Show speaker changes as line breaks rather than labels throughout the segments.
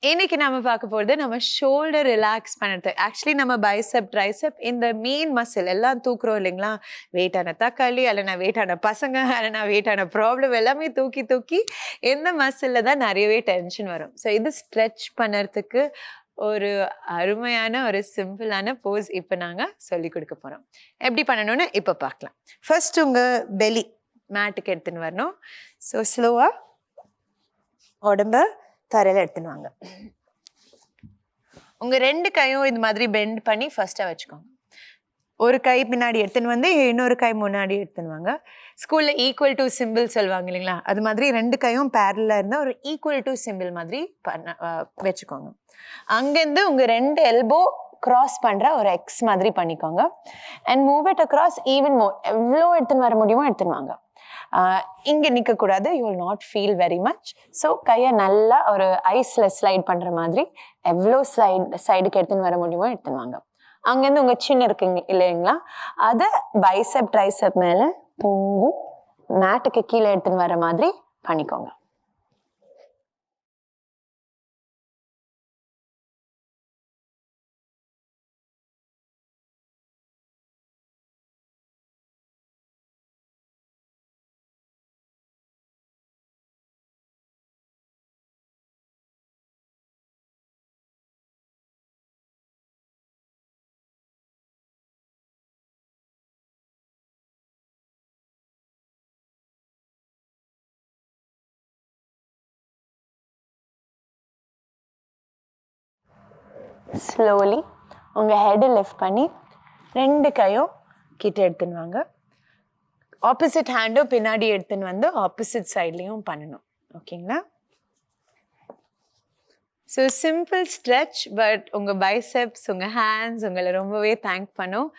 இன்னைக்கு நம்ம பார்க்க போகிறது நம்ம ஷோல்டர் ரிலாக்ஸ் பண்ணுறது. ஆக்சுவலி நம்ம பைசெப் ட்ரைசெப் இந்த மெயின் மசில் எல்லாம் தூக்குறோம் இல்லைங்களா? வெயிட்டான தக்காளி அல்லனா வெயிட்டான பசங்க அல்லனா வெயிட்டான ப்ராப்ளம் எல்லாமே தூக்கி தூக்கி இந்த மசிலில் தான் நிறையவே டென்ஷன் வரும். ஸோ இது ஸ்ட்ரெச் பண்ணுறதுக்கு ஒரு அருமையான ஒரு சிம்பிளான போஸ் இப்போ நாங்கள் சொல்லி கொடுக்க போகிறோம். எப்படி பண்ணணும்னு இப்போ பார்க்கலாம். ஃபர்ஸ்ட் உங்கள் பெலி மேட்டுக்கு எடுத்துன்னு வரணும். ஸோ ஸ்லோவாக உடம்ப தரையில் எடுத்துன்னு வாங்க. உங்கள் 2 கையும் இது மாதிரி பெண்ட் பண்ணி ஃபர்ஸ்ட்டாக வச்சுக்கோங்க. ஒரு கை பின்னாடி எடுத்துன்னு வந்து இன்னொரு கை முன்னாடி எடுத்துன்னு வாங்க. ஸ்கூலில் ஈக்குவல் டு சிம்பிள் சொல்லுவாங்க இல்லைங்களா? அது மாதிரி 2 கையும் பேரலாக இருந்தால் ஒரு ஈக்குவல் டு சிம்பிள் மாதிரி வச்சுக்கோங்க. அங்கேருந்து உங்கள் 2 எல்போ கிராஸ் பண்ணுற ஒரு எக்ஸ் மாதிரி பண்ணிக்கோங்க. And move it across even more. எவ்வளோ எடுத்துன்னு வர முடியுமோ எடுத்துன்னு வாங்க. இங்கே நிற்கக்கூடாது. You will not feel very much. So கையை நல்லா ஒரு ஐஸில் ஸ்லைட் பண்ணுற மாதிரி எவ்வளோ சைடுக்கு எடுத்துன்னு வர முடியுமோ எடுத்துன்னு வாங்க. அங்கேருந்து உங்கள் சின்ன இருக்குங்க இல்லைங்களா? அதை பைசெப் ட்ரைசெப் மேலே தூங்கி மேட்டுக்கு கீழே எடுத்துன்னு வர மாதிரி பண்ணிக்கோங்க. ஸ்லோலி உங்கள் ஹெட்டை லிஃப்ட் பண்ணி 2 கையும் கிட்ட எடுத்துன்னு வாங்க. ஆப்போசிட் ஹேண்டும் பின்னாடி எடுத்துன்னு வந்து ஆப்போசிட் சைட்லேயும் பண்ணணும். ஓகேங்களா? ஸோ சிம்பிள் ஸ்ட்ரெச், பட் உங்கள் பைசெப்ஸ் உங்கள் ஹேண்ட்ஸ் உங்களை ரொம்பவே தேங்க் பண்ணும்.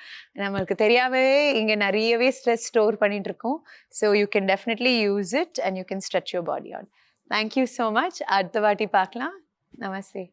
நம்மளுக்கு தெரியாமவே இங்கே நிறையவே ஸ்ட்ரெஸ் ஸ்டோர் பண்ணிட்டு இருக்கோம். So you can definitely use it and you can stretch your body on. Thank you so much. அடுத்த வாட்டி பார்க்கலாம். நமஸ்தே.